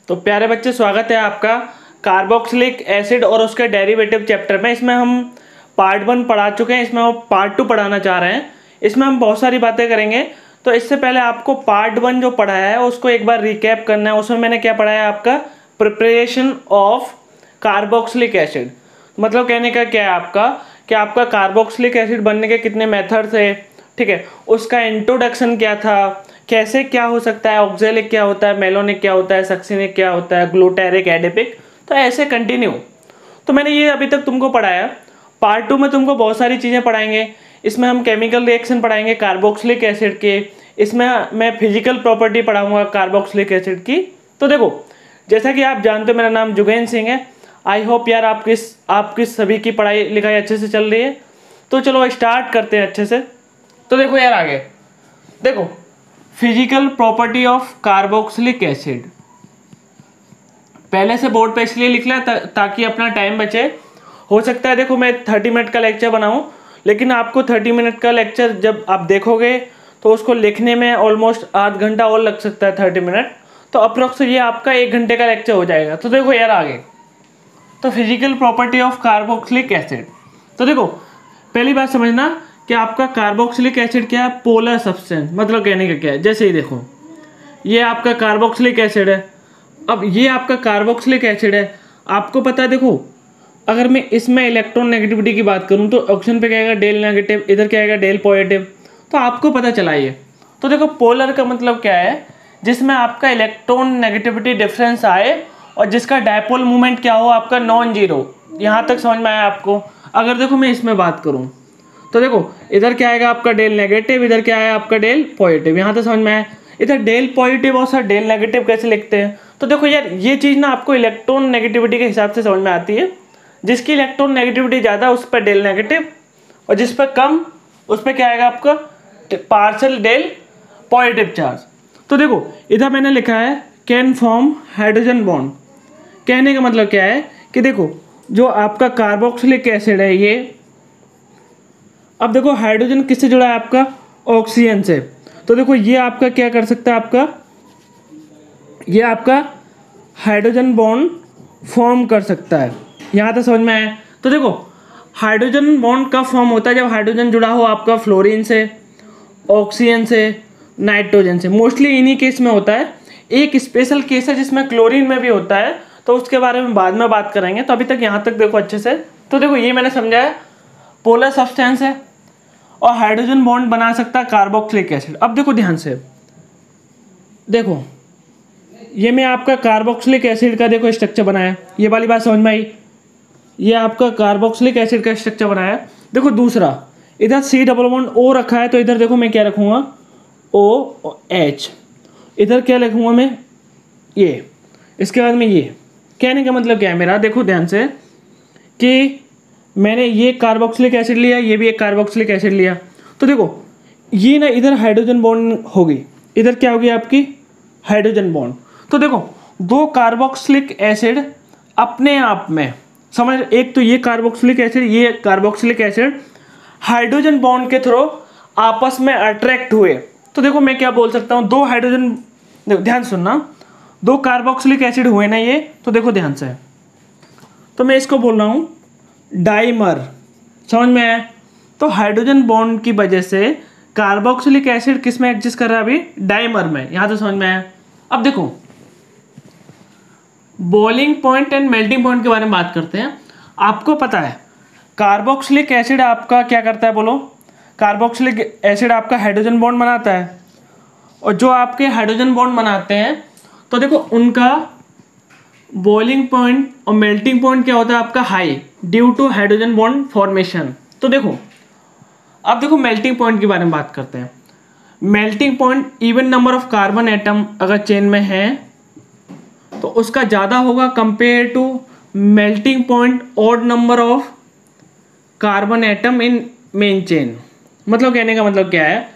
तो प्यारे बच्चे, स्वागत है आपका कार्बोक्सिलिक एसिड और उसके डेरिवेटिव चैप्टर में। इसमें हम पार्ट 1 पढ़ा चुके हैं, इसमें हम पार्ट 2 पढ़ाना चाह रहे हैं। इसमें हम बहुत सारी बातें करेंगे। तो इससे पहले आपको पार्ट 1 जो पढ़ाया है उसको एक बार रिकैप करना है। उसमें मैंने क्या पढ़ाया, आपका प्रिपरेशन ऑफ कार्बोक्सिलिक एसिड। मतलब कहने का क्या है आपका कि आपका कार्बोक्सिलिक एसिड बनने के कितने मेथड्स है, ठीक है। उसका इंट्रोडक्शन क्या था, कैसे क्या हो सकता है, ऑक्जेलिक क्या होता है, मेलोनिक क्या होता है, सक्सिनिक क्या होता है, ग्लूटेरिक, एडिपिक, तो ऐसे कंटिन्यू। तो मैंने ये अभी तक तुमको पढ़ाया। पार्ट 2 में तुमको बहुत सारी चीज़ें पढ़ाएंगे। इसमें हम केमिकल रिएक्शन पढ़ाएंगे कार्बोक्सिलिक एसिड के। इसमें मैं फिजिकल प्रॉपर्टी पढ़ाऊंगा कार्बोक्सिलिक एसिड की। तो देखो, जैसा कि आप जानते हो, मेरा नाम जुगेन सिंह है। आई होप यार आपकी सभी की पढ़ाई लिखाई अच्छे से चल रही है। तो चलो स्टार्ट करते हैं अच्छे से। तो देखो यार, आगे देखो, physical property of carboxylic acid पहले से बोर्ड पे इसलिए लिख लिया ताकि अपना टाइम बचे। हो सकता है देखो मैं 30 मिनट का लेक्चर बनाऊं, लेकिन आपको 30 मिनट का लेक्चर जब आप देखोगे तो उसको लिखने में ऑलमोस्ट आध घंटा और लग सकता है, 30 मिनट। तो अप्रोक्स ये आपका 1 घंटे का लेक्चर हो जाएगा। तो देखो यार, आगे तो physical property of carboxylic acid. तो देखो, पहली बात समझना कि आपका कार्बोक्सिलिक एसिड क्या है, पोलर सब्सटेंस। मतलब कहने का क्या है, जैसे ही देखो ये आपका कार्बोक्सिलिक एसिड है, अब ये आपका कार्बोक्सिलिक एसिड है। आपको पता है, देखो अगर मैं इसमें इलेक्ट्रॉन नेगेटिविटी की बात करूं तो ऑप्शन पे क्या आएगा, डेल नेगेटिव, इधर क्या आएगा, डेल पॉजिटिव। तो आपको पता चला ये। तो देखो, पोलर का मतलब क्या है, जिसमें आपका इलेक्ट्रॉन नेगेटिविटी डिफरेंस आए और जिसका डायपोल मूवमेंट क्या हो, आपका नॉन जीरो। यहाँ तक समझ में आया आपको। अगर देखो मैं इसमें बात करूँ तो देखो इधर क्या आएगा आपका डेल नेगेटिव, इधर क्या आया आपका डेल पॉजिटिव। यहाँ तक समझ में आया। इधर डेल पॉजिटिव और सर डेल नेगेटिव कैसे लिखते हैं। तो देखो यार, ये चीज़ ना आपको इलेक्ट्रॉन नेगेटिविटी के हिसाब से समझ में आती है। जिसकी इलेक्ट्रॉन नेगेटिविटी ज़्यादा उस पर डेल नेगेटिव, और जिस पर कम उस पर क्या आएगा आपका पार्शियल डेल पॉजिटिव चार्ज। तो देखो इधर मैंने लिखा है कैन फॉर्म हाइड्रोजन बॉन्ड। कहने का मतलब क्या है कि देखो जो आपका कार्बोक्सिलिक एसिड है ये, अब देखो हाइड्रोजन किससे जुड़ा है, आपका ऑक्सीजन से। तो देखो ये आपका क्या कर सकता है, ये आपका हाइड्रोजन बॉन्ड फॉर्म कर सकता है। यहाँ तक समझ में आया। तो देखो हाइड्रोजन बॉन्ड कब फॉर्म होता है, जब हाइड्रोजन जुड़ा हो आपका फ्लोरीन से, ऑक्सीजन से, नाइट्रोजन से। मोस्टली इन्हीं केस में होता है। एक स्पेशल केस है जिसमें क्लोरीन में भी होता है, तो उसके बारे में बाद में बात करेंगे। तो अभी तक यहाँ तक देखो अच्छे से। तो देखो ये मैंने समझाया, पोलर सब्सटेंस है और हाइड्रोजन बॉन्ड बना सकता है कार्बोक्सिलिक एसिड। अब देखो ध्यान से, देखो ये मैं आपका कार्बोक्सिलिक एसिड का देखो स्ट्रक्चर बनाया, ये वाली बात समझ में आई। ये आपका कार्बोक्सिलिक एसिड का स्ट्रक्चर बनाया। देखो दूसरा, इधर C+O रखा है, तो इधर देखो मैं क्या रखूँगा, OH। इधर क्या लिखूँगा मैं, ये। इसके बाद में ये। कहने का मतलब क्या है मेरा, देखो ध्यान से कि मैंने ये कार्बोक्सिलिक एसिड लिया, ये भी एक कार्बोक्सिलिक एसिड लिया। तो देखो ये ना इधर हाइड्रोजन बॉन्ड होगी, इधर क्या होगी आपकी हाइड्रोजन बॉन्ड। तो देखो दो कार्बोक्सिलिक एसिड अपने आप में समझ, एक तो ये कार्बोक्सिलिक एसिड, ये कार्बोक्सिलिक एसिड हाइड्रोजन बॉन्ड के थ्रू आपस में अट्रैक्ट हुए। तो देखो मैं क्या बोल सकता हूँ, दो हाइड्रोजन, ध्यान सुनना, दो कार्बोक्सिलिक एसिड हुए ना ये। तो देखो ध्यान से, तो मैं इसको बोल रहा हूँ डाइमर। समझ में आया। तो हाइड्रोजन बॉन्ड की वजह से कार्बोक्सिलिक एसिड किस में एग्जिस्ट कर रहा है, अभी डाइमर में। यहाँ तो समझ में आया। अब देखो boiling point and melting point के बारे में बात करते हैं। आपको पता है कार्बोक्सिलिक एसिड आपका क्या करता है, बोलो। कार्बोक्सिलिक एसिड आपका हाइड्रोजन बॉन्ड बनाता है, और जो आपके हाइड्रोजन बॉन्ड बनाते हैं तो देखो उनका बॉइलिंग पॉइंट और मेल्टिंग पॉइंट क्या होता है आपका, high, due to hydrogen bond formation. तो देखो अब देखो मेल्टिंग पॉइंट के बारे में बात करते हैं। Melting point, even number of carbon atom अगर चेन में है तो उसका ज़्यादा होगा compare to melting point odd number of carbon atom in main chain. मतलब कहने का मतलब क्या है,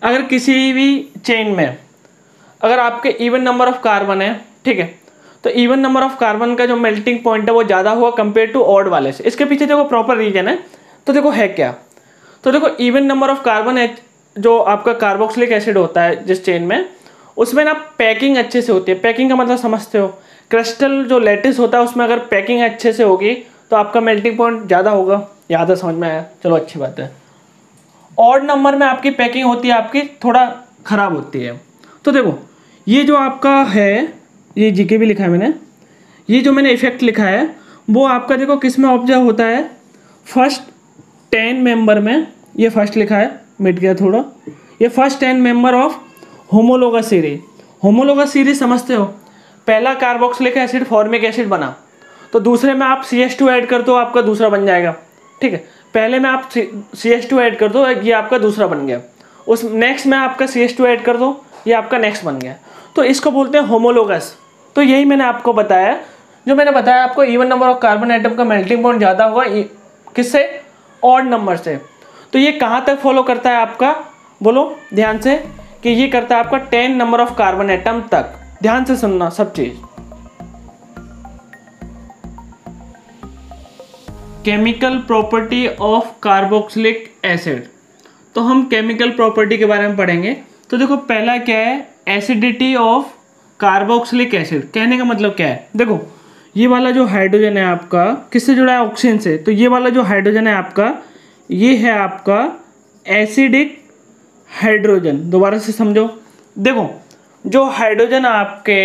अगर किसी भी चेन में अगर आपके इवन नंबर ऑफ कार्बन है, ठीक है, तो इवन नंबर ऑफ कार्बन का जो मेल्टिंग पॉइंट है वो ज़्यादा होगा कंपेयर टू ऑड वाले से। इसके पीछे देखो प्रॉपर रीजन है। तो देखो है क्या, तो देखो इवन नंबर ऑफ कार्बन है जो आपका कार्बोक्सिलिक एसिड होता है जिस चेन में, उसमें ना पैकिंग अच्छे से होती है। पैकिंग का मतलब समझते हो, क्रिस्टल जो लैटिस होता है उसमें अगर पैकिंग अच्छे से होगी तो आपका मेल्टिंग पॉइंट ज़्यादा होगा। यहाँ तक समझ में आया, चलो अच्छी बात है। ऑड नंबर में आपकी पैकिंग होती है आपकी थोड़ा ख़राब होती है। तो देखो ये जो आपका है, ये जीके भी लिखा है मैंने, ये जो मैंने इफेक्ट लिखा है वो आपका देखो किस में ऑब्जर्व होता है, फर्स्ट 10 मेंबर में, ये फर्स्ट लिखा है, मिट गया थोड़ा, ये first 10 member of homologous series. Homologous series समझते हो, पहला कार्बोक्सिलिक एसिड फॉर्मिक एसिड बना तो दूसरे में आप CH2 ऐड कर दो, आपका दूसरा बन जाएगा। ठीक है, पहले में आप CH2 ऐड कर दो, ये आपका दूसरा बन गया। उस नेक्स्ट में आपका CH2 ऐड कर दो, ये आपका नेक्स्ट बन गया। तो इसको बोलते हैं होमोलोगस। तो यही मैंने आपको बताया, जो मैंने बताया आपको even number of carbon atom का मेल्टिंग पॉइंट ज़्यादा होगा किससे, ऑड नंबर से। तो ये कहाँ तक फॉलो करता है आपका, बोलो ध्यान से, कि ये करता है आपका 10 नंबर ऑफ कार्बन एटम तक। ध्यान से सुनना सब चीज। Chemical property of carboxylic acid, तो हम केमिकल प्रॉपर्टी के बारे में पढ़ेंगे। तो देखो पहला क्या है, एसिडिटी ऑफ कार्बोक्सिलिक एसिड। कहने का मतलब क्या है, देखो ये वाला जो हाइड्रोजन है आपका किससे जुड़ा है, ऑक्सीजन से। तो ये वाला जो हाइड्रोजन है आपका, ये है आपका एसिडिक हाइड्रोजन। दोबारा से समझो, देखो जो हाइड्रोजन आपके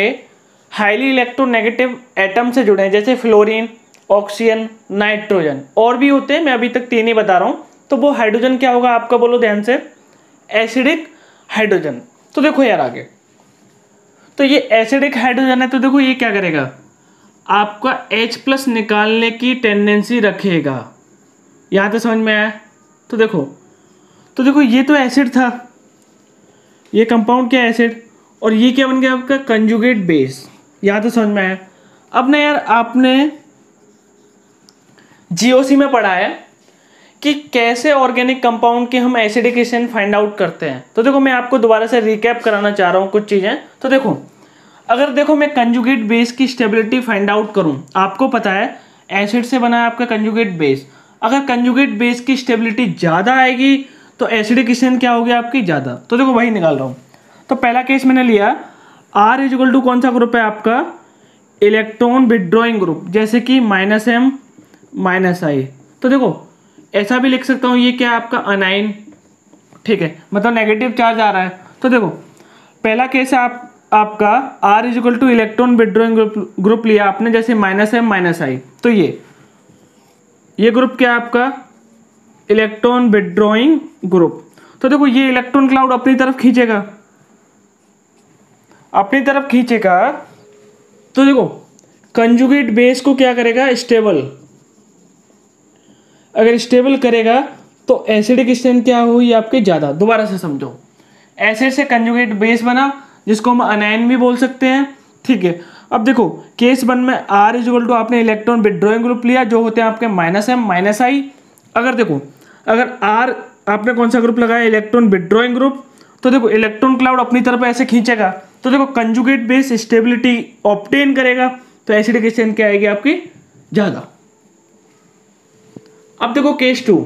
हाईली इलेक्ट्रोनेगेटिव एटम से जुड़े हैं, जैसे फ्लोरीन, ऑक्सीजन, नाइट्रोजन, और भी होते हैं, मैं अभी तक 3 ही बता रहा हूँ। तो वो हाइड्रोजन क्या होगा आपका, बोलो ध्यान से, एसिडिक हाइड्रोजन। तो देखो यार आगे, तो ये एसिडिक हाइड्रोजन है, तो देखो ये क्या करेगा, आपका H+ निकालने की टेंडेंसी रखेगा। यहाँ तक समझ में आया। तो देखो ये तो एसिड था, ये कंपाउंड क्या है, एसिड, और ये क्या बन गया आपका कंजुगेट बेस। यहाँ तो समझ में आया। अब ना यार आपने GOC में पढ़ा है कि कैसे ऑर्गेनिक कंपाउंड के हम एसिडिकेशन फाइंड आउट करते हैं। तो देखो मैं आपको दोबारा से रिकैप कराना चाह रहा हूँ कुछ चीज़ें। तो देखो अगर देखो मैं कंजुगेट बेस की स्टेबिलिटी फाइंड आउट करूँ, आपको पता है एसिड से बना है आपका कंजुगेट बेस। अगर कंजुगेट बेस की स्टेबिलिटी ज़्यादा आएगी तो एसिडिकेशन क्या होगी आपकी, ज़्यादा। तो देखो वही निकाल रहा हूँ। तो पहला केस मैंने लिया, R इक्वल टू कौन सा ग्रुप है आपका, इलेक्ट्रॉन विड्रॉइंग ग्रुप, जैसे कि -M -I। तो देखो ऐसा भी लिख सकता हूँ, ये क्या आपका अनाइन, ठीक है, मतलब नेगेटिव चार्ज आ रहा है। तो देखो पहला केस है आपका R equal two electron withdrawing group लिया आपने, जैसे -M -I। तो ये ग्रुप क्या है आपका, इलेक्ट्रॉन विड्रॉइंग ग्रुप। तो देखो ये इलेक्ट्रॉन क्लाउड अपनी तरफ खींचेगा, तो देखो कंजुगेट बेस को क्या करेगा, स्टेबल। अगर स्टेबल करेगा तो एसिडिक स्ट्रेंथ क्या हुई आपके, ज़्यादा। दोबारा से समझो, एसिड से कंजुगेट बेस बना, जिसको हम अनायन भी बोल सकते हैं, ठीक है। अब देखो केस 1 में R इक्वल टू आपने इलेक्ट्रॉन विड्रॉइंग ग्रुप लिया, जो होते हैं आपके -M -I। अगर R आपने कौन सा ग्रुप लगाया, इलेक्ट्रॉन विड्रॉइंग ग्रुप, तो देखो इलेक्ट्रॉन क्लाउड अपनी तरफ ऐसे खींचेगा, तो देखो कंजुगेट बेस स्टेबिलिटी ऑब्टेन करेगा, तो एसिडिक स्ट्रेंथ क्या आएगी आपकी, ज़्यादा। अब देखो केस 2,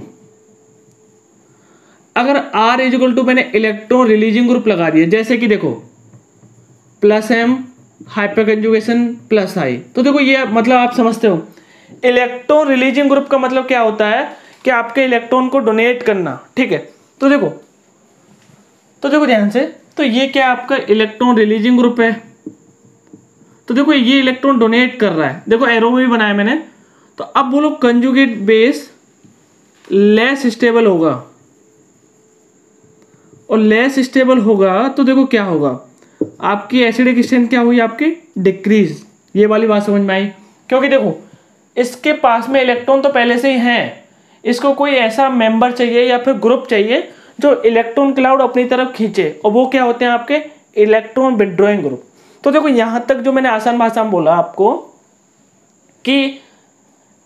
अगर R इक्वल टू मैंने इलेक्ट्रॉन रिलीजिंग ग्रुप लगा दिया, जैसे कि देखो +M हाइपर कंजुगेशन +I। तो देखो ये मतलब आप समझते हो, इलेक्ट्रॉन रिलीजिंग ग्रुप का मतलब क्या होता है कि आपके इलेक्ट्रॉन को डोनेट करना, ठीक है। तो देखो ध्यान से, तो ये क्या आपका इलेक्ट्रॉन रिलीजिंग ग्रुप है। तो देखो ये इलेक्ट्रॉन डोनेट कर रहा है, देखो एरो में भी बनाया मैंने। तो अब बोलो कंजुगेट बेस लेस स्टेबल होगा, और लेस स्टेबल होगा तो देखो क्या होगा, आपकी एसिडिक स्ट्रेंथ क्या हुई आपकी, डिक्रीज। ये वाली बात समझ में आई, क्योंकि देखो इसके पास में इलेक्ट्रॉन तो पहले से ही हैं, इसको कोई ऐसा मेंबर चाहिए या फिर ग्रुप चाहिए जो इलेक्ट्रॉन क्लाउड अपनी तरफ खींचे, और वो क्या होते हैं आपके इलेक्ट्रॉन विड्रॉइंग ग्रुप। तो देखो यहां तक जो मैंने आसान भाषा में बोला आपको कि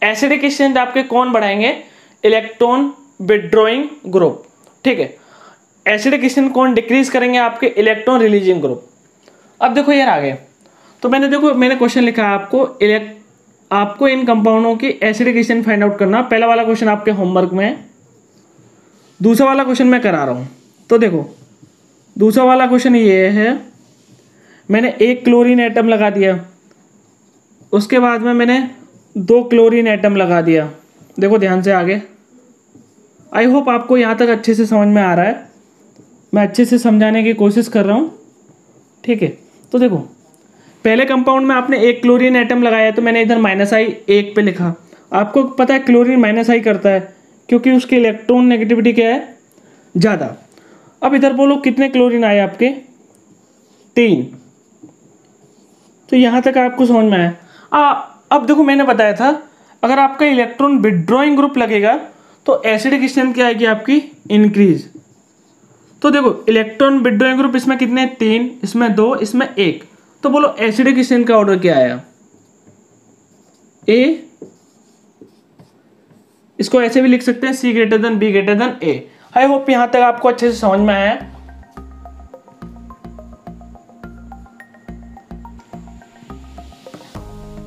एसिडिक स्ट्रेंथ आपके कौन बढ़ाएंगे, इलेक्ट्रॉन विड्रॉइंग ग्रुप, ठीक है। एसिडिक स्ट्रेंथ कौन डिक्रीज करेंगे, आपके इलेक्ट्रॉन रिलीजिंग ग्रुप। अब देखो यार आगे, तो मैंने क्वेश्चन लिखा है आपको इन कंपाउंडों की एसिडिक स्ट्रेंथ फाइंड आउट करना। पहला वाला क्वेश्चन आपके होमवर्क में है, दूसरा वाला क्वेश्चन मैं करा रहा हूं। तो देखो दूसरा वाला क्वेश्चन ये है मैंने एक क्लोरीन एटम लगा दिया, उसके बाद में मैंने 2 क्लोरीन एटम लगा दिया। देखो ध्यान से आगे, आई होप आपको यहाँ तक अच्छे से समझ में आ रहा है, मैं अच्छे से समझाने की कोशिश कर रहा हूँ, ठीक है। तो देखो पहले कंपाउंड में आपने एक क्लोरीन एटम लगाया तो मैंने इधर -I1 पे लिखा। आपको पता है क्लोरीन -I करता है क्योंकि उसकी इलेक्ट्रॉन नेगेटिविटी क्या है, ज़्यादा। अब इधर बोलो कितने क्लोरीन आए आपके, 3। तो यहाँ तक आपको समझ में आया। अब देखो मैंने बताया था अगर आपका इलेक्ट्रॉन विड्रॉइंग ग्रुप लगेगा तो एसिडिक स्ट्रेंथ क्या आएगी आपकी, इंक्रीज। तो देखो इलेक्ट्रॉन विड्रॉइंग ग्रुप इसमें कितने, 3, इसमें 2, इसमें 1। तो बोलो एसिडिक स्ट्रेंथ का ऑर्डर क्या आया, ए। इसको ऐसे भी लिख सकते हैं C > B > A। I hope यहां तक आपको अच्छे से समझ में आया है।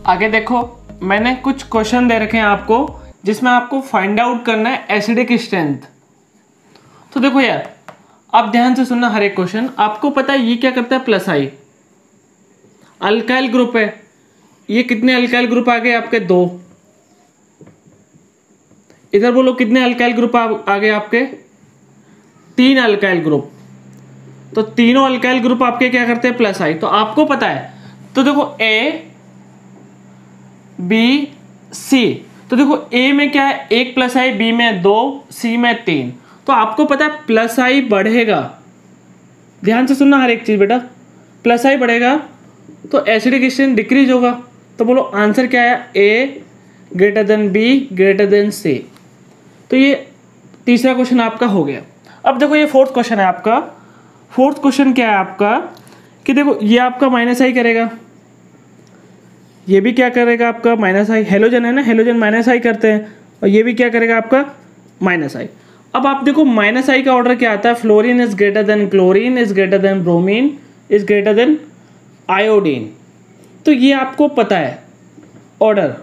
आगे देखो मैंने कुछ क्वेश्चन दे रखे हैं आपको जिसमें आपको फाइंड आउट करना है एसिडिक स्ट्रेंथ। तो देखो यार आप ध्यान से सुनना हर एक क्वेश्चन। आपको पता है ये क्या करता है, +I अल्काइल ग्रुप है। ये कितने अल्काइल ग्रुप आ गए आपके, 2। इधर बोलो कितने अल्काइल ग्रुप आ गए आपके, 3 अल्काइल ग्रुप। तो तीनों अल्काइल ग्रुप आपके क्या करते हैं, +I। तो आपको पता है, तो देखो A B C, तो देखो A में क्या है 1 +I, B में 2, C में 3। तो आपको पता है +I बढ़ेगा, ध्यान से सुनना हर एक चीज बेटा, +I बढ़ेगा तो एसिडिक स्ट्रेंथ डिक्रीज होगा। तो बोलो आंसर क्या है, A > B > C। तो ये तीसरा क्वेश्चन आपका हो गया। अब देखो ये 4th क्वेश्चन है आपका। 4th क्वेश्चन क्या है आपका कि देखो ये आपका -I करेगा, ये भी क्या करेगा आपका -I। हेलोजन है ना, हेलोजन -I करते हैं, और ये भी क्या करेगा आपका -I। अब आप देखो -I का ऑर्डर क्या आता है, fluorine is greater than chlorine is greater than bromine is greater than iodine. तो ये आपको पता है ऑर्डर।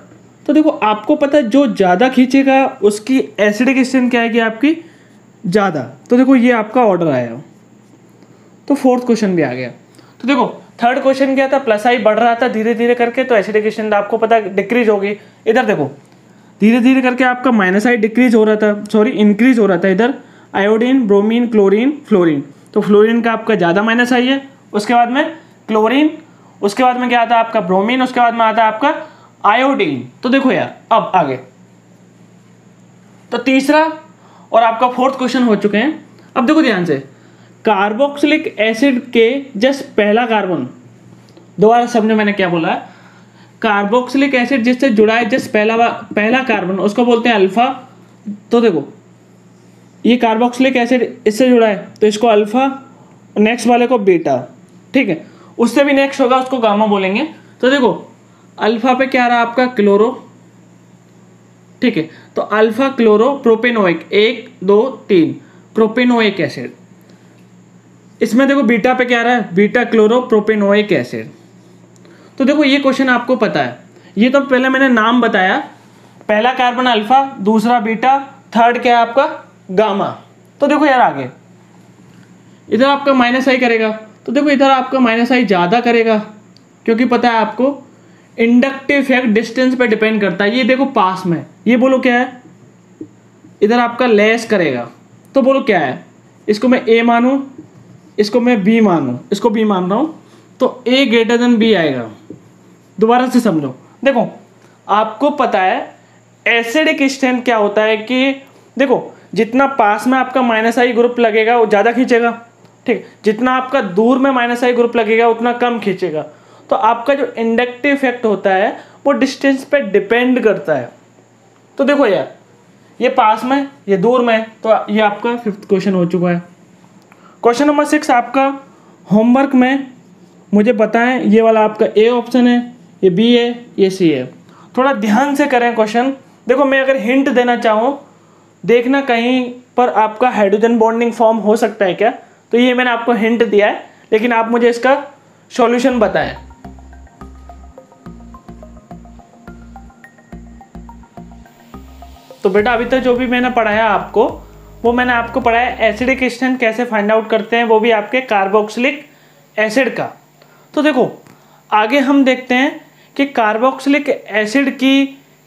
तो देखो आपको पता है जो ज़्यादा खींचेगा उसकी एसिडिक स्ट्रेंथ क्या आएगी आपकी, ज़्यादा। तो देखो ये आपका ऑर्डर आया, तो 4th क्वेश्चन भी आ गया। तो देखो 3rd क्वेश्चन क्या था, +I बढ़ रहा था धीरे धीरे करके, तो एसिडिक स्ट्रेंथ आपको पता है डिक्रीज होगी। इधर देखो धीरे धीरे करके आपका -I डिक्रीज हो रहा था, सॉरी इंक्रीज हो रहा था। इधर आयोडीन, ब्रोमीन, क्लोरीन, फ्लोरीन। तो फ्लोरीन का आपका ज़्यादा -I है, उसके बाद में क्लोरीन, उसके बाद में क्या आता है आपका ब्रोमीन, उसके बाद में आता है आपका आयोडीन। तो देखो यार अब आगे, तो तीसरा और आपका 4th क्वेश्चन हो चुके हैं। अब देखो ध्यान से, कार्बोक्सिलिक एसिड के जस्ट पहला कार्बन, दोबारा समझो मैंने क्या बोला है, कार्बोक्सिलिक एसिड जिससे जुड़ा है जस्ट पहला कार्बन, उसको बोलते हैं अल्फा। तो देखो ये कार्बोक्सिलिक एसिड इससे जुड़ा है तो इसको अल्फा, नेक्स्ट वाले को बीटा, ठीक है। उससे भी नेक्स्ट होगा उसको गामा बोलेंगे। तो देखो अल्फा पे क्या रहा आपका, क्लोरो, ठीक है। तो alpha chloro propanoic, 1 2 3 propanoic acid. इसमें देखो बीटा पे क्या रहा है, बीटा क्लोरो प्रोपेनोइक एसिड। तो देखो ये क्वेश्चन आपको पता है, ये तो पहले मैंने नाम बताया, पहला कार्बन अल्फा, दूसरा बीटा, 3rd क्या है आपका गामा। तो देखो यार आगे इधर आपका -I करेगा, तो देखो इधर आपका -I ज़्यादा करेगा क्योंकि पता है आपको इंडक्टिव इफेक्ट डिस्टेंस पे डिपेंड करता है। ये देखो पास में, ये बोलो क्या है, इधर आपका लेस करेगा। तो बोलो क्या है, इसको मैं A मानूं, इसको मैं B मानूं, इसको B मान रहा हूँ, तो A > B आएगा। दोबारा से समझो, देखो आपको पता है एसिडिक स्ट्रेंथ क्या होता है कि देखो जितना पास में आपका -I ग्रुप लगेगा वो ज़्यादा खींचेगा, ठीक। जितना आपका दूर में -I ग्रुप लगेगा उतना कम खींचेगा। तो आपका जो इंडक्टिव इफेक्ट होता है वो डिस्टेंस पे डिपेंड करता है। तो देखो यार ये पास में, ये दूर में, तो ये आपका 5th क्वेश्चन हो चुका है। क्वेश्चन नंबर 6 आपका होमवर्क में मुझे बताएं, ये वाला आपका A ऑप्शन है, ये B है, ये C है। थोड़ा ध्यान से करें क्वेश्चन। देखो मैं अगर हिंट देना चाहूँ, देखना कहीं पर आपका हाइड्रोजन बॉन्डिंग फॉर्म हो सकता है क्या, तो ये मैंने आपको हिंट दिया है, लेकिन आप मुझे इसका सॉल्यूशन बताएं। तो बेटा अभी तक जो भी मैंने पढ़ाया आपको, वो मैंने आपको पढ़ाया एसिडिक स्ट्रेंथ कैसे फाइंड आउट करते हैं, वो भी आपके कार्बोक्सिलिक एसिड का। तो देखो आगे हम देखते हैं कि कार्बोक्सिलिक एसिड की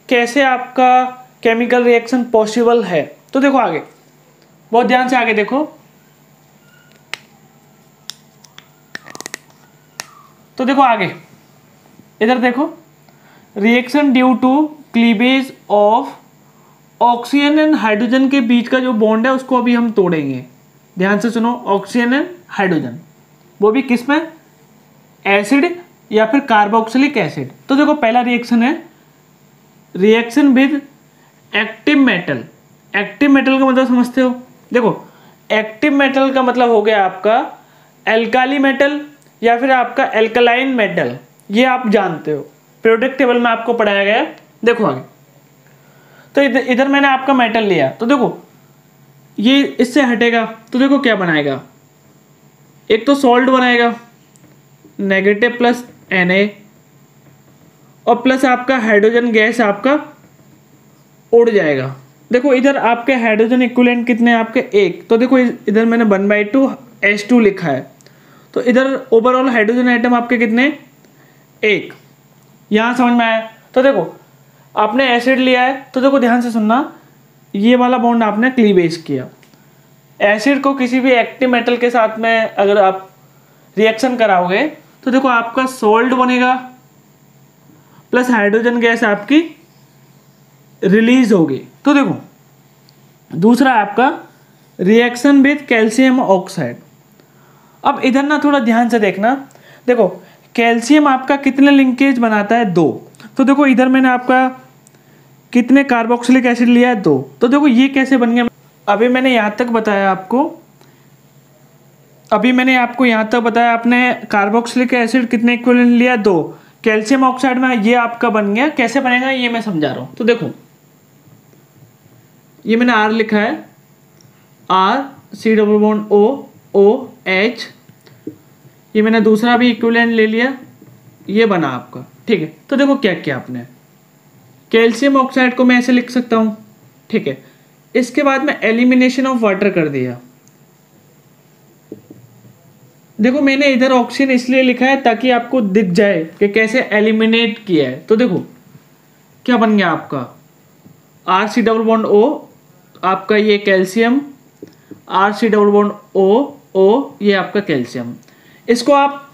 कैसे आपका केमिकल रिएक्शन पॉसिबल है। तो देखो आगे, बहुत ध्यान से आगे देखो। तो देखो आगे इधर देखो, reaction due to cleavage of oxygen and hydrogen के बीच का जो बॉन्ड है उसको अभी हम तोड़ेंगे। ध्यान से सुनो, ऑक्सीजन एंड हाइड्रोजन, वो भी किस में, एसिड या फिर कार्बोक्सिलिक एसिड। तो देखो पहला रिएक्शन है reaction with active metal. Active metal का मतलब समझते हो, देखो एक्टिव मेटल का मतलब हो गया आपका एल्काली मेटल या फिर आपका एल्कलाइन मेटल, ये आप जानते हो, पीरियोडिक टेबल में आपको पढ़ाया गया। देखो आगे, तो इधर मैंने आपका मेटल लिया, तो देखो ये इससे हटेगा तो देखो क्या बनाएगा, एक तो सॉल्ट बनाएगा नेगेटिव प्लस Na और प्लस आपका हाइड्रोजन गैस आपका उड़ जाएगा। देखो इधर आपके हाइड्रोजन इक्विवेलेंट कितने हैं आपके, एक, तो देखो इधर मैंने 1/2 H2 लिखा है, तो इधर ओवरऑल हाइड्रोजन आइटम आपके कितने, एक। यहाँ समझ में आया। तो देखो आपने एसिड लिया है, तो देखो ध्यान से सुनना, ये वाला बॉन्ड आपने क्लीवेज किया। एसिड को किसी भी एक्टिव मेटल के साथ में अगर आप रिएक्शन कराओगे तो देखो आपका सॉल्ट बनेगा प्लस हाइड्रोजन गैस आपकी रिलीज होगी। तो देखो दूसरा आपका रिएक्शन विद कैल्शियम ऑक्साइड। अब इधर ना थोड़ा ध्यान से देखना, देखो कैल्शियम आपका कितने लिंकेज बनाता है, 2। तो देखो इधर मैंने आपका कितने कार्बोक्सिलिक एसिड लिया है, 2। तो देखो ये कैसे बन गया, अभी मैंने यहाँ तक बताया आपने कार्बोक्सिलिक एसिड कितने इक्विवेलेंट लिया, 2। कैल्शियम ऑक्साइड में ये आपका बन गया, कैसे बनेगा ये मैं समझा रहा हूँ। तो देखो ये मैंने R लिखा है, RC≡OH, ये मैंने दूसरा भी इक्विवेलेंट ले लिया, ये बना आपका, ठीक है। तो देखो क्या किया आपने, कैल्शियम ऑक्साइड को मैं ऐसे लिख सकता हूँ, ठीक है। इसके बाद में एलिमिनेशन ऑफ वाटर कर दिया। देखो मैंने इधर ऑक्सीजन इसलिए लिखा है ताकि आपको दिख जाए कि कैसे एलिमिनेट किया है। तो देखो क्या बन गया आपका RC≡O, आपका ये कैल्शियम, RC≡O, ये आपका कैल्शियम। इसको आप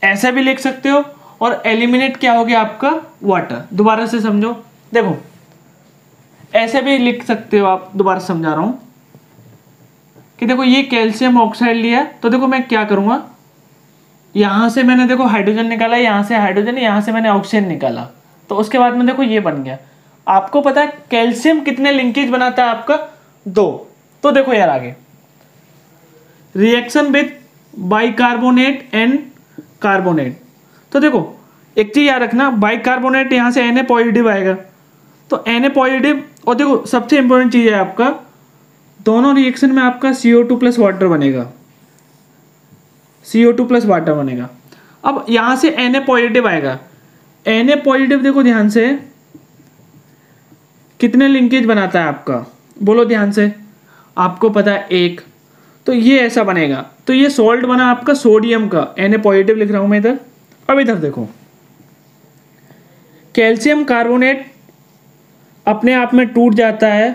ऐसा भी लिख सकते हो और एलिमिनेट क्या हो गया आपका वाटर। दोबारा से समझो, देखो ऐसे भी लिख सकते हो आप, दोबारा समझा रहा हूं कि देखो ये कैल्शियम ऑक्साइड लिया, तो देखो मैं क्या करूंगा, यहां से मैंने देखो हाइड्रोजन निकाला, यहां से हाइड्रोजन, यहां से मैंने ऑक्सीजन निकाला, तो उसके बाद में देखो ये बन गया। आपको पता है कैल्शियम कितने लिंकेज बनाता है आपका, 2। तो देखो यार आगे reaction with bicarbonate and carbonate. तो देखो एक चीज याद रखना, बाइकार्बोनेट यहां से Na पॉजिटिव आएगा, तो Na पॉजिटिव, और देखो सबसे इंपॉर्टेंट चीज है आपका, दोनों रिएक्शन में आपका CO2 प्लस वाटर बनेगा, CO2 प्लस वाटर बनेगा। अब यहां से Na पॉजिटिव आएगा, Na पॉजिटिव देखो ध्यान से कितने लिंकेज बनाता है आपका, बोलो ध्यान से, आपको पता है 1। तो ये ऐसा बनेगा, तो ये सॉल्ट बना आपका सोडियम का, Na पॉजिटिव लिख रहा हूं मैं इधर। अब इधर देखो कैल्शियम कार्बोनेट अपने आप में टूट जाता है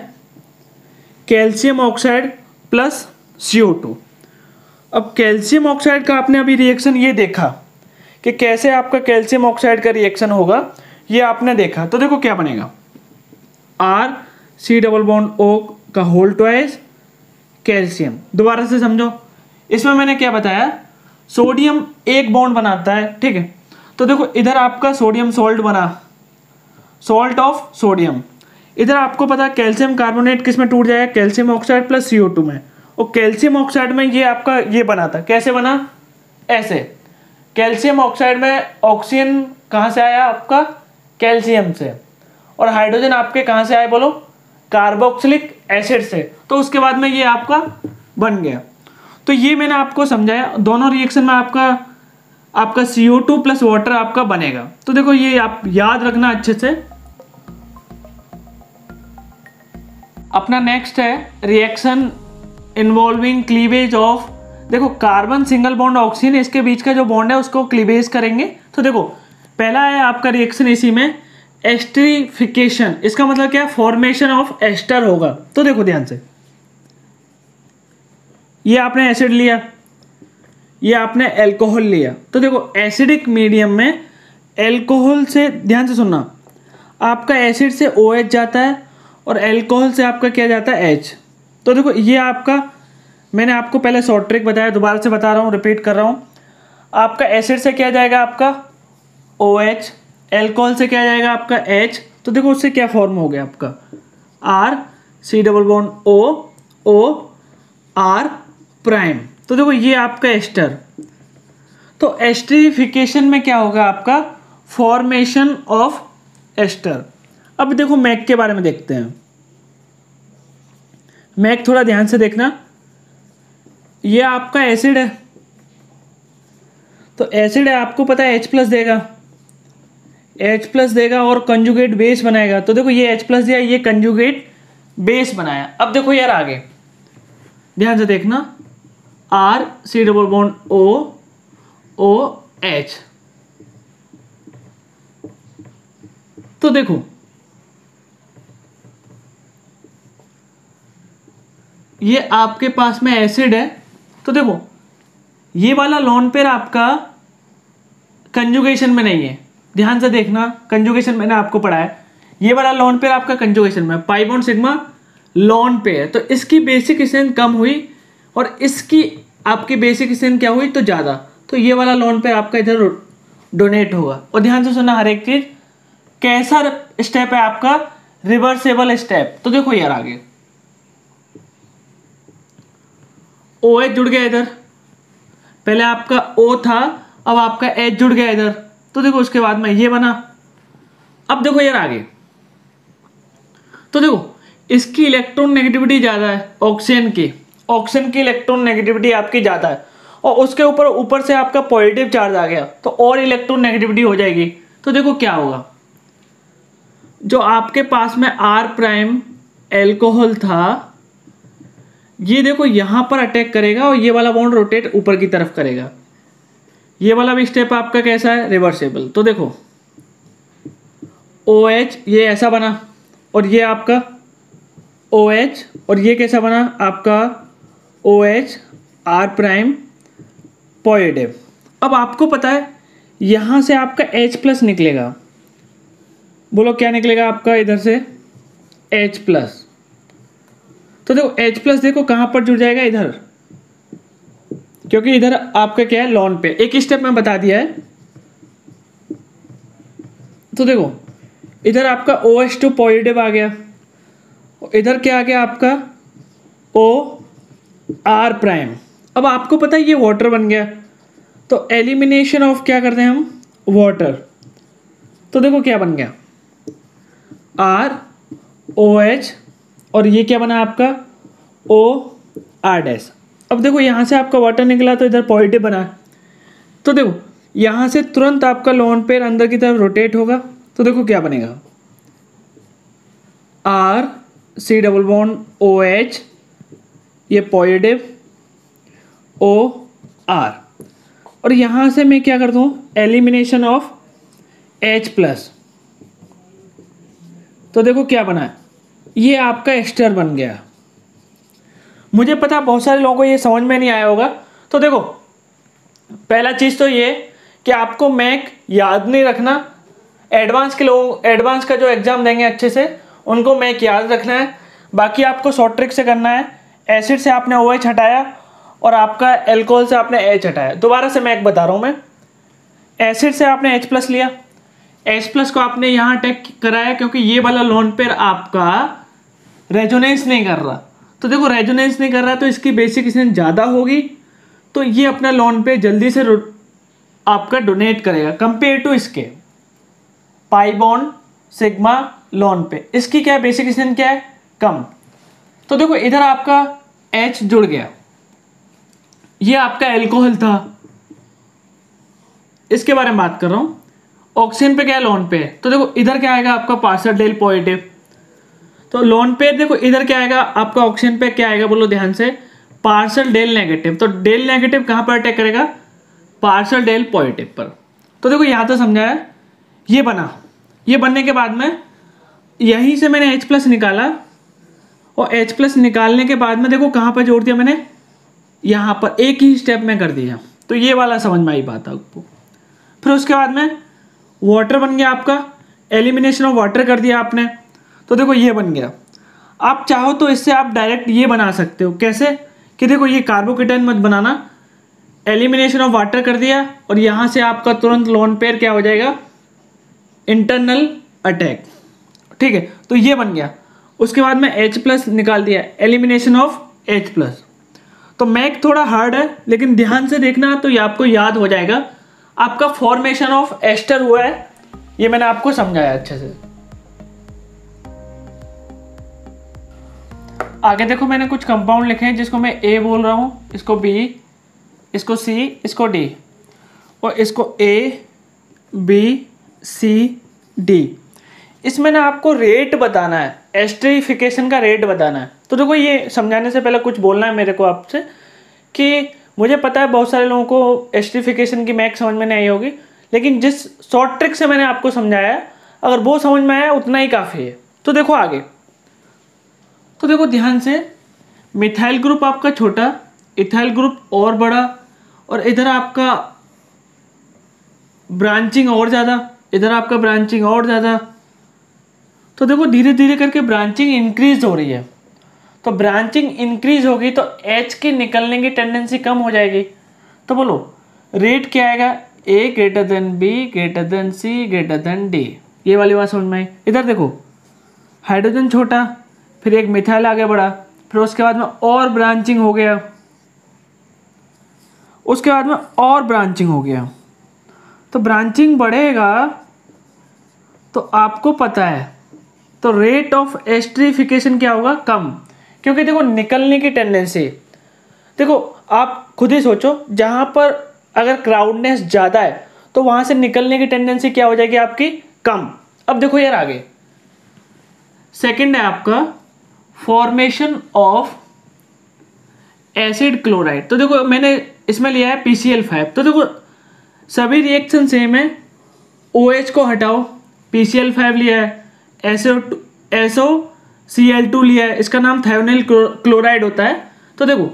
कैल्शियम ऑक्साइड प्लस CO2। अब कैल्शियम ऑक्साइड का आपने अभी रिएक्शन ये देखा कि कैसे आपका कैल्शियम ऑक्साइड का रिएक्शन होगा, ये आपने देखा। तो देखो क्या बनेगा, RC≡O का होल ट्वाइस कैल्शियम। दोबारा से समझो, इसमें मैंने क्या बताया, सोडियम एक बॉन्ड बनाता है, ठीक है। तो देखो इधर आपका सोडियम सॉल्ट बना, सॉल्ट ऑफ सोडियम। इधर आपको पता है कैल्शियम कार्बोनेट किस में टूट जाएगा, कैल्शियम ऑक्साइड प्लस CO2 में, और कैल्शियम ऑक्साइड में ये आपका ये बना था, कैसे बना, ऐसे। कैल्शियम ऑक्साइड में ऑक्सीजन कहाँ से आया आपका, कैल्शियम से, और हाइड्रोजन आपके कहाँ से आए बोलो, कार्बोक्सिलिक एसिड से। तो उसके बाद में ये आपका बन गया। तो ये मैंने आपको समझाया, दोनों रिएक्शन में आपका CO2 प्लस वाटर आपका बनेगा। तो देखो ये आप याद रखना अच्छे से। अपना नेक्स्ट है रिएक्शन इन्वॉल्विंग क्लीवेज ऑफ देखो कार्बन सिंगल बॉन्ड ऑक्सीजन, इसके बीच का जो बॉन्ड है उसको क्लीवेज करेंगे। तो देखो पहला है आपका रिएक्शन इसी में एस्टरिफिकेशन, इसका मतलब क्या है, फॉर्मेशन ऑफ एस्टर होगा। तो देखो ध्यान से, ये आपने एसिड लिया, ये आपने एल्कोहल लिया। तो देखो एसिडिक मीडियम में एल्कोहल से, ध्यान से सुनना, आपका एसिड से OH जाता है और एल्कोहल से आपका क्या जाता है, H। तो देखो ये आपका, मैंने आपको पहले शॉर्ट ट्रिक बताया, दोबारा से बता रहा हूँ, रिपीट कर रहा हूँ। आपका एसिड से क्या जाएगा आपका OH, एल्कोहल से क्या जाएगा आपका H। तो देखो उससे क्या फॉर्म हो गया आपका R, C double bond O R prime. तो देखो ये आपका एस्टर। तो एस्टरिफिकेशन में क्या होगा आपका, फॉर्मेशन ऑफ एस्टर। अब देखो मैक के बारे में देखते हैं। मैक थोड़ा ध्यान से देखना, ये आपका एसिड है, तो एसिड है, आपको पता है H+ देगा, H+ देगा और कंजुगेट बेस बनाएगा। तो देखो ये H+ दिया, ये कंजुगेट बेस बनाया। अब देखो यार आगे ध्यान से देखना, R C double bond O H। तो देखो ये आपके पास में एसिड है, तो देखो ये वाला लोन पेयर आपका कंजुगेशन में नहीं है, ध्यान से देखना, कंजुगेशन मैंने आपको पढ़ाया, ये वाला लोन पेयर आपका कंजुगेशन में, pi bond sigma lone pair. तो इसकी बेसिक स्ट्रेंथ कम हुई और इसकी आपकी बेसिक स्ट्रेंथ क्या हुई, तो ज़्यादा। तो ये वाला लोन पेयर आपका इधर डोनेट होगा। और ध्यान से सुनना हर एक चीज़, कैसा स्टेप है आपका, रिवर्सेबल स्टेप। तो देखो यार आगे OH जुड़ गया इधर, पहले आपका O था, अब आपका H जुड़ गया इधर। तो देखो उसके बाद में ये बना। अब देखो यार आगे, तो देखो इसकी इलेक्ट्रॉन नेगेटिविटी ज़्यादा है ऑक्सीजन की इलेक्ट्रॉन नेगेटिविटी आपकी ज़्यादा है, और उसके ऊपर से आपका पॉजिटिव चार्ज आ गया, तो और इलेक्ट्रॉन नेगेटिविटी हो जाएगी। तो देखो क्या होगा, जो आपके पास में R' एल्कोहल था, ये देखो यहां पर अटैक करेगा और ये वाला बॉन्ड रोटेट ऊपर की तरफ करेगा। ये वाला भी स्टेप आपका कैसा है, रिवर्सेबल। तो देखो OH ये ऐसा बना, और ये आपका OH, और ये कैसा बना आपका OH R' पॉजिटिव। अब आपको पता है यहां से आपका H+ निकलेगा, बोलो क्या निकलेगा आपका इधर से, H+। तो देखो H+ देखो कहां पर जुड़ जाएगा, इधर, क्योंकि इधर आपका क्या है, लॉन पे। एक स्टेप में बता दिया है। तो देखो इधर आपका OH2 पॉजिटिव आ गया, इधर क्या आ गया आपका OR'। अब आपको पता है ये वाटर बन गया, तो एलिमिनेशन ऑफ क्या करते हैं हम, वाटर। तो देखो क्या बन गया, ROH, और ये क्या बना आपका OR'। अब देखो यहाँ से आपका वाटर निकला तो इधर पॉजिटिव बना। तो देखो यहाँ से तुरंत आपका लोन पेयर अंदर की तरफ रोटेट होगा। तो देखो क्या बनेगा, R C double bond OH, ये पॉजिटिव OR, और यहाँ से मैं क्या करता हूँ, एलिमिनेशन ऑफ H+। तो देखो क्या बना है, ये आपका एस्टर बन गया। मुझे पता बहुत सारे लोगों को ये समझ में नहीं आया होगा। तो देखो पहला चीज़ तो ये कि आपको मैक याद नहीं रखना, एडवांस के लोग, एडवांस का जो एग्ज़ाम देंगे अच्छे से उनको मैक याद रखना है। बाकी आपको शॉर्ट ट्रिक से करना है, एसिड से आपने OH हटाया और आपका एल्कोहल से आपने H हटाया। दोबारा से मैक बता रहा हूँ मैं, एसिड से आपने H+ लिया, H+ को आपने यहाँ अटैक कराया, क्योंकि ये वाला लोन पेयर आपका रेजोनेंस नहीं कर रहा। तो देखो रेजोनेंस नहीं कर रहा तो इसकी बेसिक स्ट्रेंथ ज़्यादा होगी, तो ये अपना लोन पेयर जल्दी से आपका डोनेट करेगा कंपेयर टू इसके पाई बॉन्ड सिग्मा लोन पे। इसकी क्या बेसिक स्ट्रेंथ क्या है, कम। तो देखो इधर आपका H जुड़ गया, ये आपका एल्कोहल था, इसके बारे में बात कर रहा हूँ। ऑक्सीजन पे क्या है, लोन पे। तो देखो इधर क्या आएगा आपका पार्शियल डेल पॉजिटिव। तो लोन पे देखो इधर क्या आएगा आपका, ऑक्सीजन पे क्या आएगा, बोलो ध्यान से, पार्शियल डेल नेगेटिव, तो डेल नेगेटिव कहाँ पर अटैक करेगा, पार्शियल डेल पॉजिटिव पर। तो देखो यहाँ तो समझाया, ये बना, ये बनने के बाद में यहीं से मैंने H प्लस निकाला, और H प्लस निकालने के बाद में देखो कहाँ पर जोड़ दिया मैंने, यहाँ पर एक ही स्टेप में कर दिया। तो ये वाला समझ में आई बात आपको। फिर उसके बाद में वाटर बन गया आपका, एलिमिनेशन ऑफ वाटर कर दिया आपने, तो देखो ये बन गया। आप चाहो तो इससे आप डायरेक्ट ये बना सकते हो, कैसे कि देखो ये कार्बोकेटाइन मत बनाना, एलिमिनेशन ऑफ वाटर कर दिया और यहाँ से आपका तुरंत लोन पेयर क्या हो जाएगा, इंटरनल अटैक। ठीक है, तो ये बन गया। उसके बाद में H प्लस निकाल दिया, एलिमिनेशन ऑफ H प्लस। तो मैक थोड़ा हार्ड है, लेकिन ध्यान से देखना तो ये आपको याद हो जाएगा। आपका फॉर्मेशन ऑफ एस्टर हुआ है, ये मैंने आपको समझाया अच्छे से। आगे देखो मैंने कुछ कंपाउंड लिखे हैं, जिसको मैं A बोल रहा हूँ, इसको B, इसको C, इसको D, और इसको A B C D। इसमें ना आपको रेट बताना है, एस्टरीफिकेशन का रेट बताना है। तो देखो ये समझाने से पहले कुछ बोलना है मेरे को आपसे, कि मुझे पता है बहुत सारे लोगों को एस्टरीफिकेशन की मैक समझ में नहीं आई होगी, लेकिन जिस शॉर्ट ट्रिक से मैंने आपको समझाया है, अगर वो समझ में आया उतना ही काफ़ी है। तो देखो आगे, तो देखो ध्यान से, मिथाइल ग्रुप आपका छोटा, इथाइल ग्रुप और बड़ा, और इधर आपका ब्रांचिंग और ज़्यादा, इधर आपका ब्रांचिंग और ज़्यादा। तो देखो धीरे धीरे करके ब्रांचिंग इंक्रीज हो रही है, तो ब्रांचिंग इंक्रीज होगी तो H की निकलने की टेंडेंसी कम हो जाएगी। तो बोलो रेट क्या आएगा, A greater than B greater than C greater than D। ये वाली बात समझ में आई। इधर देखो हाइड्रोजन छोटा, फिर एक मिथाइल आगे बढ़ा, फिर उसके बाद में और ब्रांचिंग हो गया, उसके बाद में और ब्रांचिंग हो गया। तो ब्रांचिंग बढ़ेगा तो आपको पता है, तो रेट ऑफ एस्टरीफिकेशन क्या होगा, कम, क्योंकि देखो निकलने की टेंडेंसी, देखो आप खुद ही सोचो, जहाँ पर अगर क्राउडनेस ज़्यादा है तो वहाँ से निकलने की टेंडेंसी क्या हो जाएगी आपकी, कम। अब देखो यार आगे, सेकंड है आपका फॉर्मेशन ऑफ एसिड क्लोराइड। तो देखो मैंने इसमें लिया है PCl5। तो देखो सभी रिएक्शन सेम है, OH को हटाओ, PCl5 लिया है, SOCl2 लिया है, इसका नाम थायोनिल क्लोराइड होता है। तो देखो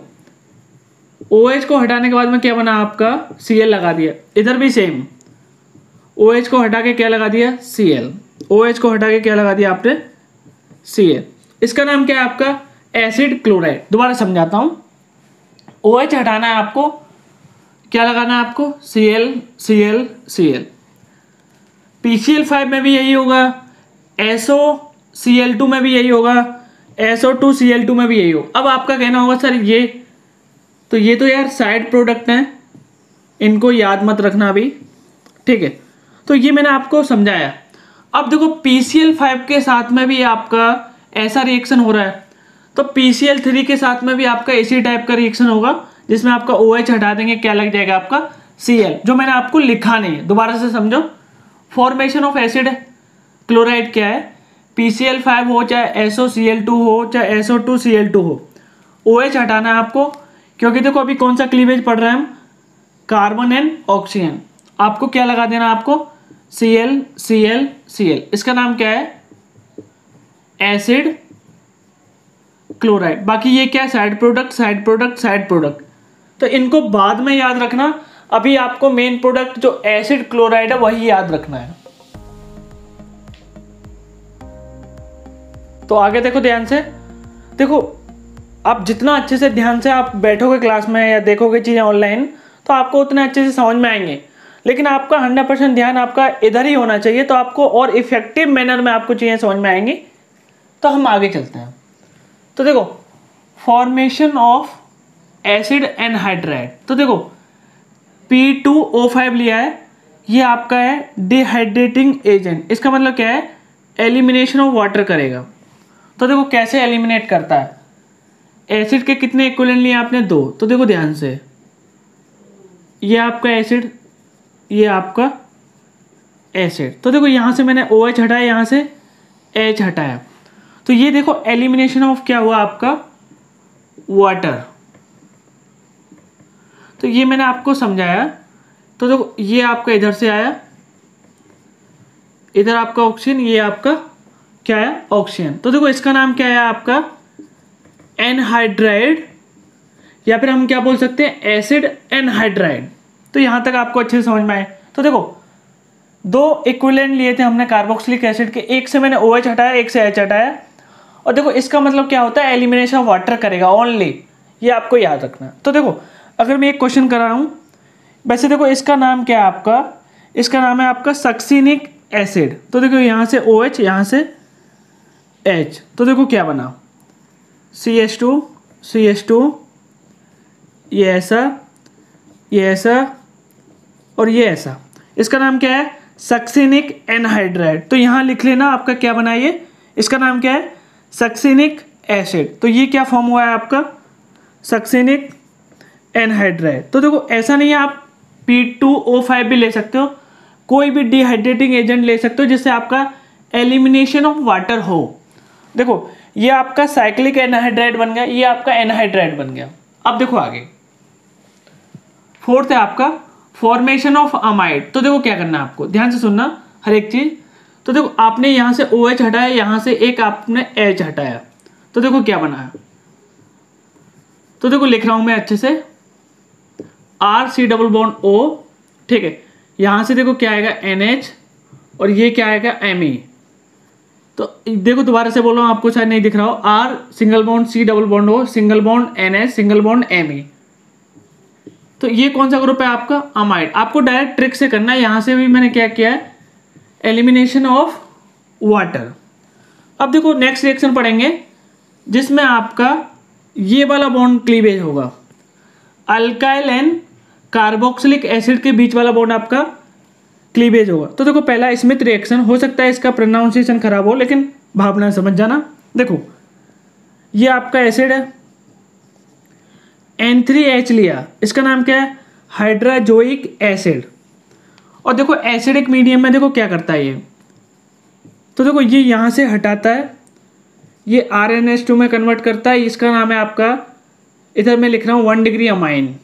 OH को हटाने के बाद में क्या बना आपका, Cl लगा दिया। इधर भी सेम, OH को हटा के क्या लगा दिया, Cl, OH को हटा के क्या लगा दिया आपने, Cl। इसका नाम क्या है आपका, एसिड क्लोराइड। दोबारा समझाता हूँ, OH हटाना है आपको, क्या लगाना है आपको, Cl Cl Cl। PCl5 में भी यही होगा, SOCl2 में भी यही होगा, SO2Cl2 में भी यही होगा। अब आपका कहना होगा सर ये तो यार साइड प्रोडक्ट हैं, इनको याद मत रखना अभी, ठीक है। तो ये मैंने आपको समझाया। अब देखो PCl5 के साथ में भी आपका ऐसा रिएक्शन हो रहा है, तो PCl3 के साथ में भी आपका इसी टाइप का रिएक्शन होगा, जिसमें आपका OH हटा देंगे, क्या लग जाएगा आपका, Cl, जो मैंने आपको लिखा नहीं है। दोबारा से समझो, फॉर्मेशन ऑफ एसिड क्लोराइड क्या है, PCl5 हो चाहे SOCl2 हो चाहे SO2Cl2 हो, OH हटाना है आपको, क्योंकि देखो अभी कौन सा क्लीवेज पढ़ रहे हैं हम, कार्बन एंड ऑक्सीजन। आपको क्या लगा देना, आपको Cl Cl Cl। इसका नाम क्या है, एसिड क्लोराइड। बाकी ये क्या है, side product side product side product. तो इनको बाद में याद रखना, अभी आपको मेन प्रोडक्ट जो एसिड क्लोराइड है वही याद रखना है। तो आगे देखो ध्यान से, देखो आप जितना अच्छे से ध्यान से आप बैठोगे क्लास में या देखोगे चीज़ें ऑनलाइन, तो आपको उतना अच्छे से समझ में आएंगे, लेकिन आपका 100% ध्यान आपका इधर ही होना चाहिए, तो आपको और इफेक्टिव मैनर में आपको चीज़ें समझ में आएंगी। तो हम आगे चलते हैं। तो देखो फॉर्मेशन ऑफ एसिड एनहाइड्राइड। तो देखो P2O5 लिया है, ये आपका है डिहाइड्रेटिंग एजेंट। इसका मतलब क्या है, एलिमिनेशन ऑफ वाटर करेगा। तो देखो कैसे एलिमिनेट करता है, एसिड के कितने इक्विवेलेंट लिए आपने, 2। तो देखो ध्यान से, ये आपका एसिड, ये आपका एसिड। तो देखो यहाँ से मैंने OH हटाया, यहाँ से H हटाया, तो ये देखो एलिमिनेशन ऑफ क्या हुआ आपका, वाटर। तो ये मैंने आपको समझाया। तो देखो ये आपका इधर से आया, इधर आपका ऑक्सीजन, ये आपका क्या है ऑक्सीजन। तो देखो इसका नाम क्या है आपका एनहाइड्राइड, या फिर हम क्या बोल सकते हैं एसिड एनहाइड्राइड। तो यहां तक आपको अच्छे से समझ में आए। तो देखो दो इक्विवेलेंट लिए थे हमने कार्बोक्सिलिक एसिड के, एक से मैंने OH हटाया, एक से H हटाया। और देखो इसका मतलब क्या होता है एलिमिनेशन ऑफ वाटर करेगा ओनली, ये आपको याद रखना। तो देखो अगर मैं एक क्वेश्चन कर रहा हूं, वैसे देखो इसका नाम क्या है आपका, इसका नाम है आपका सक्सिनिक एसिड। तो देखो यहाँ से OH, यहाँ से H, तो देखो क्या बना CH2 CH2, ये ऐसा और ये ऐसा। इसका नाम क्या है सक्सिनिक एनहाइड्राइड। तो यहाँ लिख लेना आपका क्या बना, ये इसका नाम क्या है सक्सिनिक एसिड। तो ये क्या फॉर्म हुआ है आपका सक्सिनिक एनहाइड्राइड। तो देखो ऐसा नहीं है, आप P2O5 भी ले सकते हो, कोई भी डिहाइड्रेटिंग एजेंट ले सकते हो जिससे आपका एलिमिनेशन ऑफ वाटर हो। देखो ये आपका साइक्लिक एनहाइड्राइड बन गया, ये आपका एनहाइड्राइड बन गया। अब देखो आगे फोर्थ है आपका फॉर्मेशन ऑफ अमाइड। तो देखो क्या करना है आपको, ध्यान से सुनना हर एक चीज। तो देखो आपने यहां से OH हटाया, यहां से एक आपने H हटाया, तो देखो क्या बना है। तो देखो लिख रहा हूं मैं अच्छे से RC+O, ठीक है। यहां से देखो क्या आएगा NH और ये क्या आएगा Me। तो देखो दोबारा से बोल रहा हूं, आपको शायद नहीं दिख रहा हो, R single bond C+O single bond NH single bond Me। तो ये कौन सा ग्रुप है आपका अमाइड। आपको डायरेक्ट ट्रिक से करना है, यहां से भी मैंने क्या किया है एलिमिनेशन ऑफ वाटर। अब देखो नेक्स्ट रिएक्शन पढ़ेंगे जिसमें आपका ये वाला बॉन्ड क्लीवेज होगा, अल्काइल एंड कार्बोक्सिलिक एसिड के बीच वाला बॉन्ड आपका क्लीवेज होगा। तो देखो पहला स्मिथ रिएक्शन, हो सकता है इसका प्रोनाउंसिएशन खराब हो लेकिन भावना समझ जाना। देखो ये आपका एसिड है, N3H लिया, इसका नाम क्या है हाइड्राजोइक एसिड। और देखो एसिडिक मीडियम में देखो क्या करता है ये, तो देखो ये यहां से हटाता है, ये RnH2 में कन्वर्ट करता है, इसका नाम है आपका, इधर मैं लिख रहा हूं 1 डिग्री अमाइन,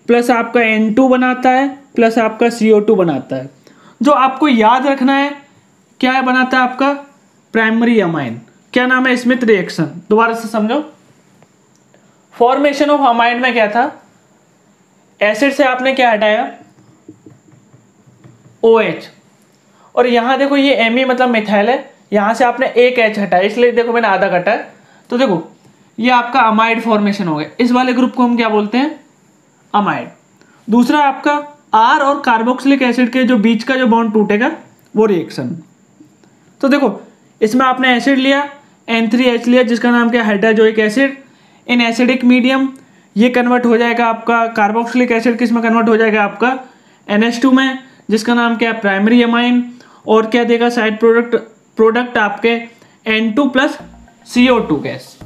प्लस आपका N2 बनाता है, प्लस आपका CO2 बनाता है। जो आपको याद रखना है क्या है बनाता है आपका प्राइमरी अमाइन। क्या नाम है स्मिथ रिएक्शन, दोबारा से समझो। फॉर्मेशन ऑफ अमाइड में क्या था, एसिड से आपने क्या हटाया OH, और यहां देखो ये Me मतलब मिथाइल है, यहां से आपने एक H हटाया, इसलिए देखो मैंने आधा घटा है। तो देखो ये आपका अमाइड फॉर्मेशन हो गया, इस वाले ग्रुप को हम क्या बोलते हैं अमाइड। दूसरा आपका R और कार्बोक्सिलिक एसिड के जो बीच का जो बॉन्ड टूटेगा वो रिएक्शन। तो देखो इसमें आपने एसिड लिया N3H लिया जिसका नाम क्या hydrazoic acid, in acidic medium ये कन्वर्ट हो जाएगा आपका कार्बोक्सिलिक एसिड, किस में कन्वर्ट हो जाएगा आपका NH2 में जिसका नाम क्या है प्राइमरी अमाइन, और क्या देगा साइड प्रोडक्ट आपके N2 plus CO2 gas.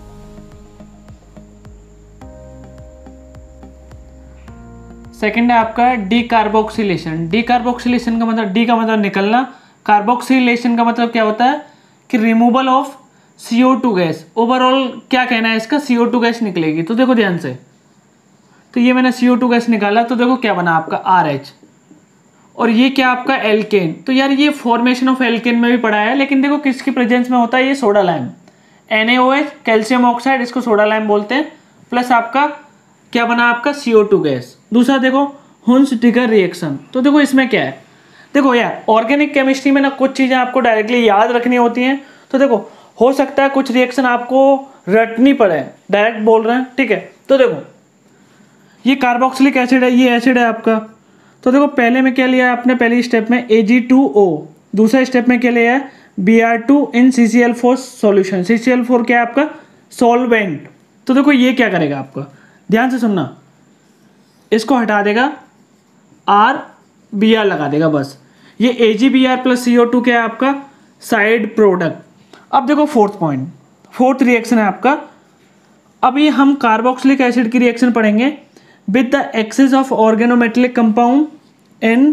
Second है आपका डीकार्बोक्सिलेशन। डीकार्बोक्सिलेशन का मतलब डी का मतलब निकलना, कार्बोक्सिलेशन का मतलब क्या होता है कि removal of CO2 gas. Overall क्या कहना है इसका CO2 गैस निकलेगी। तो देखो ध्यान से, तो ये मैंने CO2 गैस निकाला, तो देखो क्या बना आपका RH, और ये क्या आपका एल्केन। तो यार ये फॉर्मेशन ऑफ एल्केन में भी पढ़ा है, लेकिन देखो किसकी प्रेजेंस में होता है, ये soda lime NaOH calcium oxide, इसको सोडा लाइम बोलते हैं, प्लस आपका क्या बना आपका CO2 गैस। दूसरा देखो हुंस-ट्रिगर रिएक्शन। तो देखो इसमें क्या है, देखो यार ऑर्गेनिक केमिस्ट्री में ना कुछ चीज़ें आपको डायरेक्टली याद रखनी होती हैं। तो देखो हो सकता है कुछ रिएक्शन आपको रटनी पड़े, डायरेक्ट बोल रहे हैं, ठीक है। तो देखो ये कार्बोक्सिलिक एसिड है, ये एसिड है आपका। तो देखो पहले में क्या लिया आपने, पहली स्टेप में Ag2O, दूसरा स्टेप में क्या लिया है Br2 इन CCl4 सॉल्यूशन। CCl4 क्या है आपका सॉल्वेंट। तो देखो ये क्या करेगा आपका, ध्यान से सुनना, इसको हटा देगा, RBr लगा देगा बस। ये AgBr प्लस CO2 क्या है आपका साइड प्रोडक्ट। अब देखो फोर्थ पॉइंट, फोर्थ रिएक्शन है आपका। अभी हम कार्बोक्सिलिक एसिड की रिएक्शन पढ़ेंगे with the excess of organometallic compound in,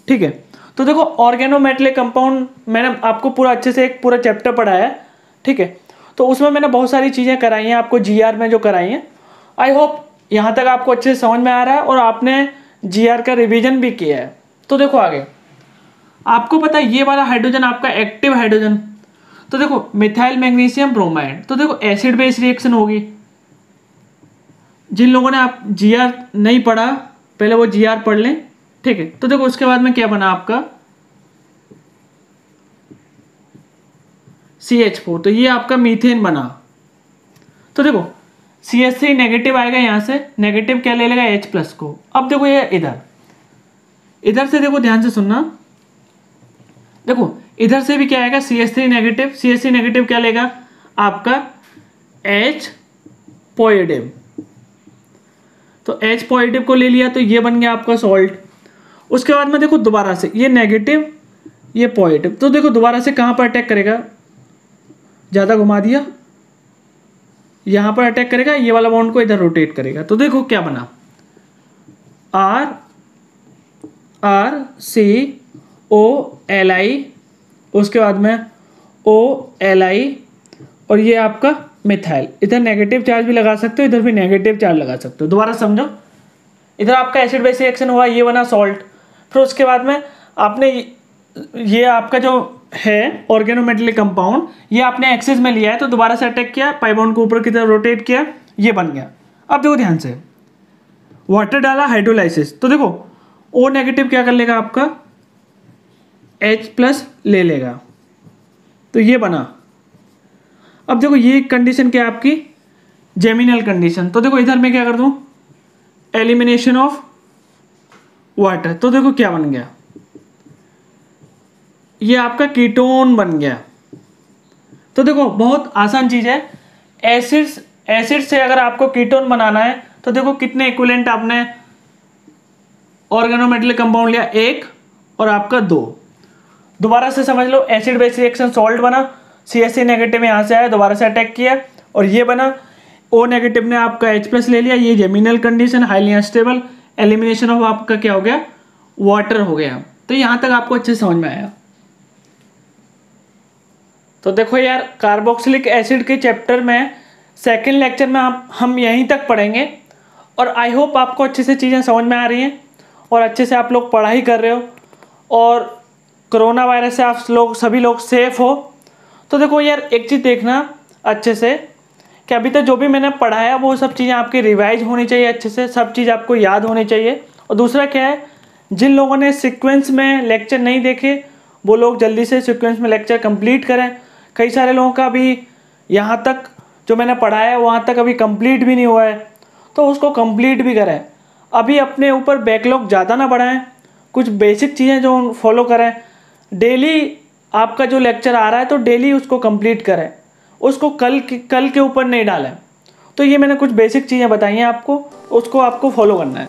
ठीक है। तो देखो ऑर्गेनोमेटेलिक कंपाउंड मैंने आपको पूरा अच्छे से एक पूरा चैप्टर पढ़ाया है, ठीक है। तो उसमें मैंने बहुत सारी चीज़ें कराई हैं आपको GR में जो कराई हैं। आई होप यहाँ तक आपको अच्छे से समझ में आ रहा है और आपने जीआर का रिवीजन भी किया है। तो देखो आगे आपको पता है ये वाला हाइड्रोजन आपका एक्टिव हाइड्रोजन, तो देखो मिथाइल मैग्नीशियम ब्रोमाइड, तो देखो एसिड बेस रिएक्शन होगी। जिन लोगों ने आप जीआर नहीं पढ़ा पहले वो जीआर पढ़ लें, ठीक है। तो देखो उसके बाद में क्या बना आपका CH4, तो ये आपका मीथेन बना। तो देखो CH3 नेगेटिव आएगा, यहाँ से नेगेटिव क्या ले लेगा H+ को। अब देखो ये इधर से देखो ध्यान से सुनना, देखो इधर से भी क्या आएगा CH3 नेगेटिव, CH3 नेगेटिव क्या लेगा आपका H पॉजिटिव, तो H पॉजिटिव को ले लिया तो ये बन गया आपका सॉल्ट। उसके बाद में देखो दोबारा से ये नेगेटिव ये पॉजिटिव, तो देखो दोबारा से कहाँ पर अटैक करेगा, ज़्यादा घुमा दिया, यहाँ पर अटैक करेगा, ये वाला बॉन्ड को इधर रोटेट करेगा। तो देखो क्या बना RCOLI, उसके बाद में OLI और ये आपका मिथाइल। इधर नेगेटिव चार्ज भी लगा सकते हो, इधर भी नेगेटिव चार्ज लगा सकते हो। दोबारा समझो, इधर आपका एसिड बेस रिएक्शन हुआ, ये बना सॉल्ट। फिर उसके बाद में आपने ये आपका जो है ऑर्गेनोमेटेलिक कंपाउंड, ये आपने एक्सेस में लिया है, तो दोबारा से अटैक किया, पाई बॉन्ड को ऊपर की तरफ रोटेट किया, ये बन गया। अब देखो ध्यान से, वाटर डाला हाइड्रोलाइसिस, तो देखो O नेगेटिव क्या कर लेगा आपका H+ ले लेगा, तो ये बना। अब देखो ये कंडीशन क्या है आपकी जेमिनल कंडीशन, तो देखो इधर मैं क्या कर दूं एलिमिनेशन ऑफ वाटर, तो देखो क्या बन गया ये आपका कीटोन बन गया। तो देखो बहुत आसान चीज है, एसिड से अगर आपको कीटोन बनाना है तो देखो कितने इक्विवेलेंट आपने ऑर्गेनोमेटेलिक कंपाउंड लिया, 1 और आपका 2। दोबारा से समझ लो, एसिड बेस रिएक्शन सॉल्ट बना, CH3 नेगेटिव यहाँ से आया, दोबारा से अटैक किया और ये बना, O नेगेटिव ने आपका H+ ले लिया, ये geminal condition highly unstable, elimination of आपका क्या हो गया वाटर हो गया। तो यहाँ तक आपको अच्छे से समझ में आया। तो देखो यार कार्बोक्सिलिक एसिड के चैप्टर में सेकंड लेक्चर में हम यहीं तक पढ़ेंगे और आई होप आपको अच्छे से चीज़ें समझ में आ रही हैं और अच्छे से आप लोग पढ़ाई कर रहे हो और कोरोना वायरस से आप लोग सभी लोग सेफ हो। तो देखो यार एक चीज़ देखना अच्छे से कि अभी तक जो भी मैंने पढ़ाया वो सब चीज़ें आपकी रिवाइज होनी चाहिए, अच्छे से सब चीज़ आपको याद होनी चाहिए। और दूसरा क्या है, जिन लोगों ने सीक्वेंस में लेक्चर नहीं देखे वो लोग जल्दी से सीक्वेंस में लेक्चर कंप्लीट करें। कई सारे लोगों का अभी यहाँ तक जो मैंने पढ़ाया है वहाँ तक अभी कंप्लीट भी नहीं हुआ है, तो उसको कंप्लीट भी करें। अभी अपने ऊपर बैकलॉग ज़्यादा ना बढ़ाएं, कुछ बेसिक चीज़ें जो फॉलो करें। डेली आपका जो लेक्चर आ रहा है तो डेली उसको कंप्लीट करें, उसको कल के ऊपर नहीं डालें। तो ये मैंने कुछ बेसिक चीज़ें बताई हैं आपको, उसको आपको फॉलो करना है।